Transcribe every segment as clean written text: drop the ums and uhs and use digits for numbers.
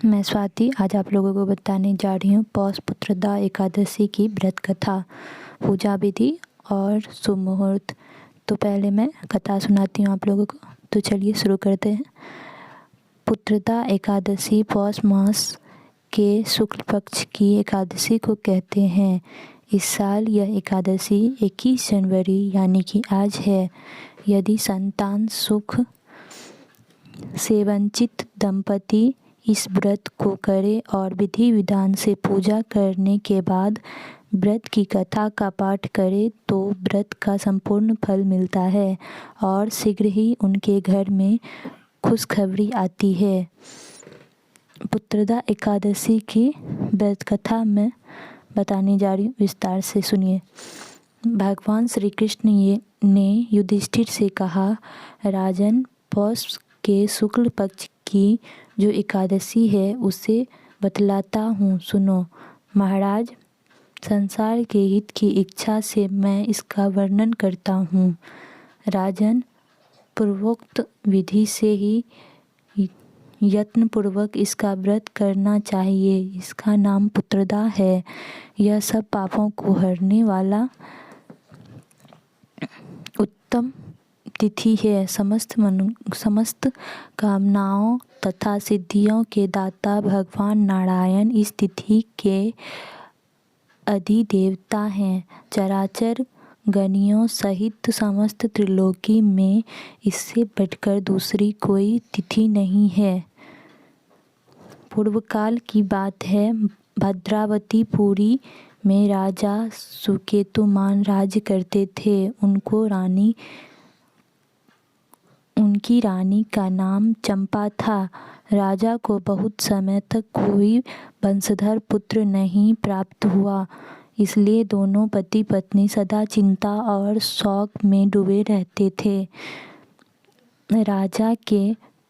मैं स्वाति आज आप लोगों को बताने जा रही हूँ पौष पुत्रदा एकादशी की व्रत कथा, पूजा विधि और शुभ मुहूर्त। तो पहले मैं कथा सुनाती हूँ आप लोगों को। तो चलिए शुरू करते हैं। पुत्रदा एकादशी पौष मास के शुक्ल पक्ष की एकादशी को कहते हैं। इस साल यह एकादशी 21 जनवरी यानी कि आज है। यदि संतान सुख से वंचित दंपति इस व्रत को करे और विधि विधान से पूजा करने के बाद व्रत की कथा का पाठ करे तो व्रत का संपूर्ण फल मिलता है और शीघ्र ही उनके घर में खुशखबरी आती है। पुत्रदा एकादशी की व्रत कथा मैं बताने जा रही हूँ, विस्तार से सुनिए। भगवान श्री कृष्ण ने युधिष्ठिर से कहा, राजन, पौष के शुक्ल पक्ष की जो एकादशी है उसे बतलाता हूँ, सुनो। महाराज, संसार के हित की इच्छा से मैं इसका वर्णन करता हूँ। राजन, पूर्वोक्त विधि से ही यत्नपूर्वक इसका व्रत करना चाहिए। इसका नाम पुत्रदा है। यह सब पापों को हरने वाला उत्तम तिथि है। समस्त कामनाओं तथा सिद्धियों के दाता भगवान नारायण इस तिथि के अधिदेवता हैं। चराचर गणियों सहित समस्त त्रिलोकी में इससे बढ़कर दूसरी कोई तिथि नहीं है। पूर्वकाल की बात है, भद्रावतीपुरी में राजा सुकेतुमान राज्य करते थे। उनकी रानी का नाम चंपा था। राजा को बहुत समय तक कोई वंशधर पुत्र नहीं प्राप्त हुआ, इसलिए दोनों पति पत्नी सदा चिंता और शोक में डूबे रहते थे। राजा के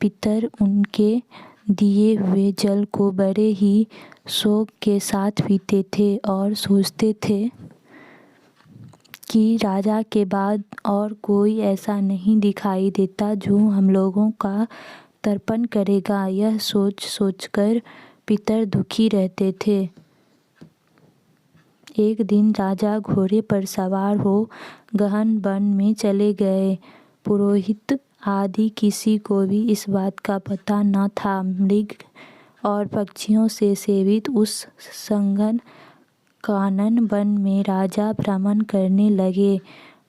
पितर उनके दिए हुए जल को बड़े ही शोक के साथ पीते थे और सोचते थे कि राजा के बाद और कोई ऐसा नहीं दिखाई देता जो हम लोगों का तर्पण करेगा। यह सोचकर पितर दुखी रहते थे। एक दिन राजा घोड़े पर सवार हो गहन वन में चले गए। पुरोहित आदि किसी को भी इस बात का पता न था। मृग और पक्षियों से सेवित उस संघन कानन वन में राजा भ्रमण करने लगे।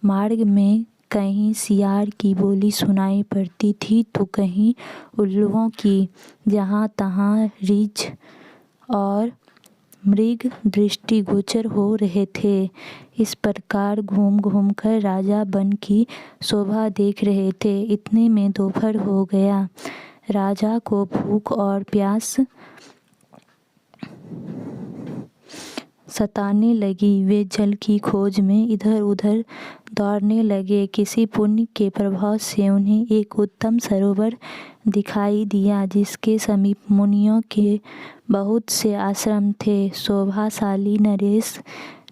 मार्ग में कहीं सियार की बोली सुनाई पड़ती थी तो कहीं उल्लुओं की। जहाँ तहाँ रीछ और मृग दृष्टिगोचर हो रहे थे। इस प्रकार घूम घूम कर राजा वन की शोभा देख रहे थे। इतने में दोपहर हो गया। राजा को भूख और प्यास सताने लगी। वे जल की खोज में इधर उधर दौड़ने लगे। किसी पुण्य के प्रभाव से उन्हें एक उत्तम सरोवर दिखाई दिया जिसके समीप मुनियों के बहुत से आश्रम थे। शोभाशाली नरेश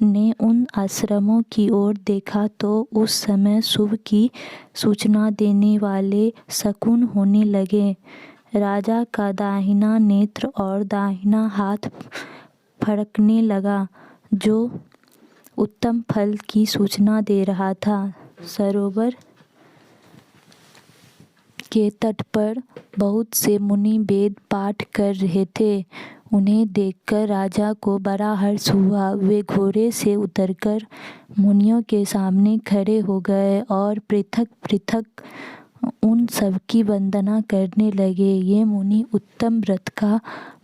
ने उन आश्रमों की ओर देखा तो उस समय शुभ की सूचना देने वाले शकुन होने लगे। राजा का दाहिना नेत्र और दाहिना हाथ फड़कने लगा, जो उत्तम फल की सूचना दे रहा था। सरोवर के तट पर बहुत से मुनि वेद पाठ कर रहे थे। उन्हें देखकर राजा को बड़ा हर्ष हुआ। वे घोड़े से उतरकर मुनियों के सामने खड़े हो गए और पृथक पृथक उन सबकी वंदना करने लगे। ये मुनि उत्तम व्रत का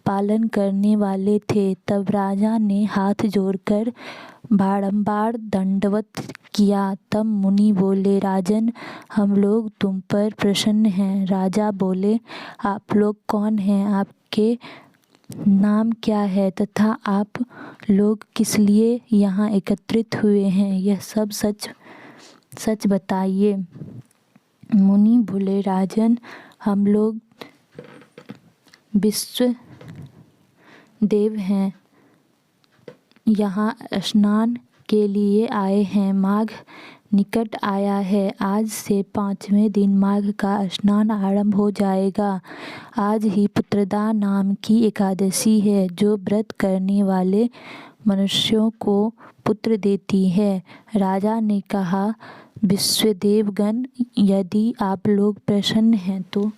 पालन करने वाले थे। तब राजा ने हाथ जोड़कर बारंबार दंडवत किया। तब मुनि बोले, राजन, हम लोग तुम पर प्रसन्न हैं। राजा बोले, आप लोग कौन हैं? आपके नाम क्या है तथा आप लोग किस लिए यहाँ एकत्रित हुए हैं? यह सब सच बताइए। मुनि बोले, राजन, हम लोग विश्व देव हैं, यहाँ स्नान के लिए आए हैं। माघ निकट आया है। आज से 5वें दिन माघ का स्नान आरंभ हो जाएगा। आज ही पुत्रदा नाम की एकादशी है, जो व्रत करने वाले मनुष्यों को पुत्र देती है। राजा ने कहा, विश्वदेवगण, यदि आप लोग प्रसन्न हैं तो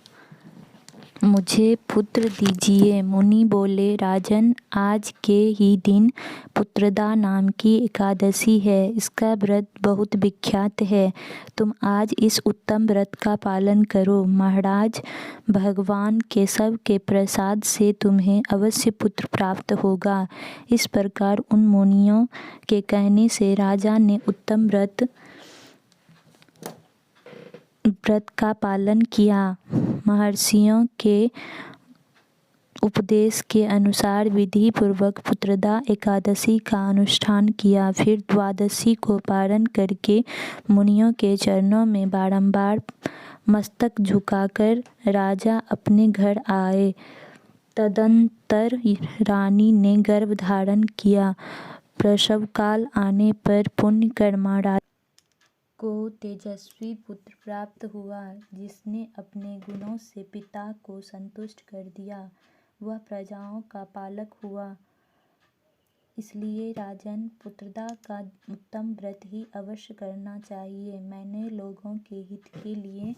मुझे पुत्र दीजिए। मुनि बोले, राजन, आज के ही दिन पुत्रदा नाम की एकादशी है। इसका व्रत बहुत विख्यात है। तुम आज इस उत्तम व्रत का पालन करो। महाराज, भगवान केशव के प्रसाद से तुम्हें अवश्य पुत्र प्राप्त होगा। इस प्रकार उन मुनियों के कहने से राजा ने उत्तम व्रत का पालन किया। महर्षियों के उपदेश के अनुसार विधि पूर्वक पुत्रदा एकादशी का अनुष्ठान किया। फिर द्वादशी को पारण करके मुनियों के चरणों में बारंबार मस्तक झुकाकर राजा अपने घर आए। तदंतर रानी ने गर्भ धारण किया। प्रसव काल आने पर पुण्यकर्मा राजा को तेजस्वी पुत्र प्राप्त हुआ, जिसने अपने गुणों से पिता को संतुष्ट कर दिया। वह प्रजाओं का पालक हुआ। इसलिए राजन, पुत्रदा का उत्तम व्रत ही अवश्य करना चाहिए। मैंने लोगों के हित के लिए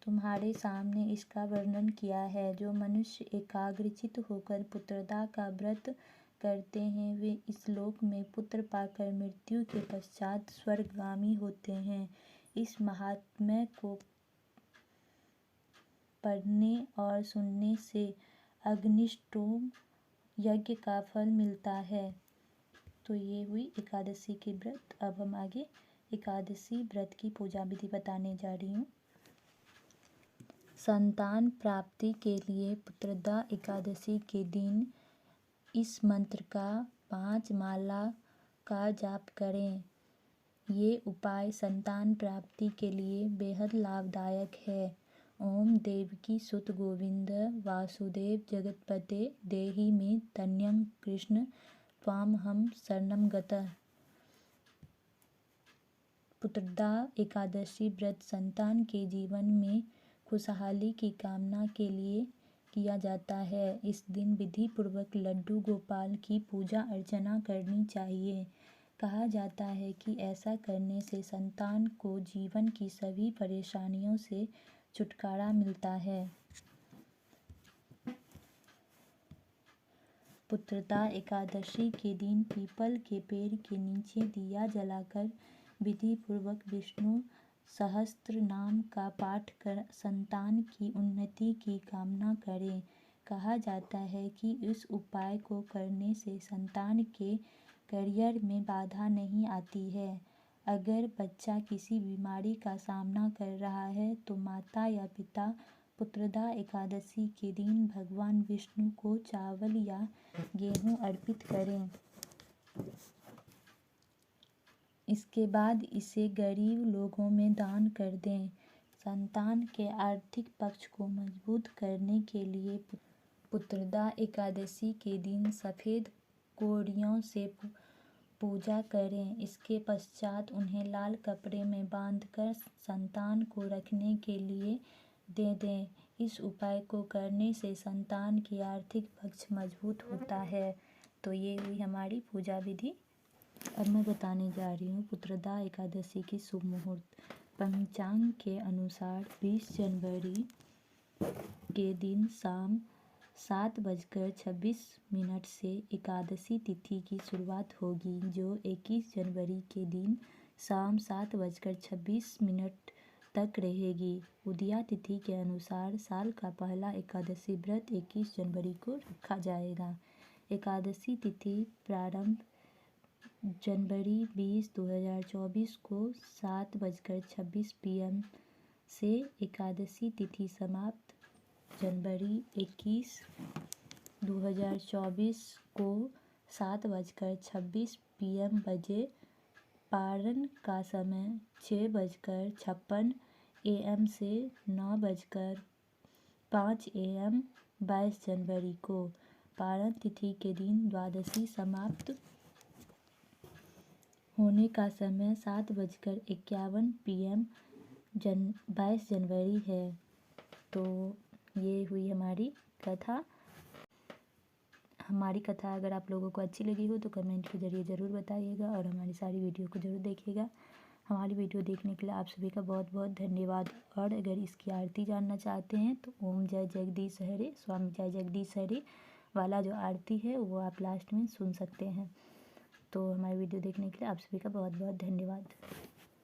तुम्हारे सामने इसका वर्णन किया है। जो मनुष्य एकाग्रचित्त होकर पुत्रदा का व्रत करते हैं, वे इस लोक में पुत्र पाकर मृत्यु के पश्चात स्वर्गगामी होते हैं। इस महात्म्य को पढ़ने और सुनने से अग्निष्टोम यज्ञ का फल मिलता है। तो ये हुई एकादशी की व्रत। अब हम आगे एकादशी व्रत की पूजा विधि बताने जा रही हूँ। संतान प्राप्ति के लिए पुत्रदा एकादशी के दिन इस मंत्र का 5 माला का जाप करें। ये उपाय संतान प्राप्ति के लिए बेहद लाभदायक है। ओम देवकी सुत गोविंद वासुदेव जगतपते देहि मे तन्यं कृष्ण त्वामहं शरणं गतः। पुत्रदा एकादशी व्रत संतान के जीवन में खुशहाली की कामना के लिए किया जाता है। इस दिन विधि पूर्वक लड्डू गोपाल की पूजा अर्चना करनी चाहिए। कहा जाता है कि ऐसा करने से संतान को जीवन की सभी परेशानियों से छुटकारा मिलता है। पुत्रदा एकादशी के दिन पीपल के पेड़ के नीचे दिया जलाकर विधि पूर्वक विष्णु सहस्त्र नाम का पाठ कर संतान की उन्नति की कामना करें। कहा जाता है कि इस उपाय को करने से संतान के करियर में बाधा नहीं आती है। अगर बच्चा किसी बीमारी का सामना कर रहा है तो माता या पिता पुत्रदा एकादशी के दिन भगवान विष्णु को चावल या गेहूं अर्पित करें। इसके बाद इसे गरीब लोगों में दान कर दें। संतान के आर्थिक पक्ष को मजबूत करने के लिए पुत्रदा एकादशी के दिन सफ़ेद कोड़ियों से पूजा करें। इसके पश्चात उन्हें लाल कपड़े में बांधकर संतान को रखने के लिए दे दें। इस उपाय को करने से संतान की आर्थिक पक्ष मजबूत होता है। तो ये हुई हमारी पूजा विधि। अब मैं बताने जा रही हूँ पुत्रदा एकादशी की शुभ मुहूर्त। पंचांग के अनुसार 20 जनवरी के दिन शाम 7:26 से एकादशी तिथि की शुरुआत होगी, जो 21 जनवरी के दिन शाम 7:26 तक रहेगी। उदया तिथि के अनुसार साल का पहला एकादशी व्रत 21 जनवरी को रखा जाएगा। एकादशी तिथि प्रारंभ जनवरी 20, 2024 को 7:26 PM से एकादशी तिथि समाप्त जनवरी 21, 2024 को 7:26 PM बजे। पारण का समय 6:56 AM से 9:05 AM 22 जनवरी को। पारण तिथि के दिन द्वादशी समाप्त होने का समय 7:51 PM 22 जनवरी है। तो ये हुई हमारी कथा। हमारी कथा अगर आप लोगों को अच्छी लगी हो तो कमेंट के ज़रिए ज़रूर बताइएगा और हमारी सारी वीडियो को ज़रूर देखिएगा। हमारी वीडियो देखने के लिए आप सभी का बहुत बहुत धन्यवाद। और अगर इसकी आरती जानना चाहते हैं तो ओम जय जगदीश हरे, स्वामी जय जगदीश हरे वाला जो आरती है वो आप लास्ट में सुन सकते हैं। तो हमारी वीडियो देखने के लिए आप सभी का बहुत बहुत धन्यवाद।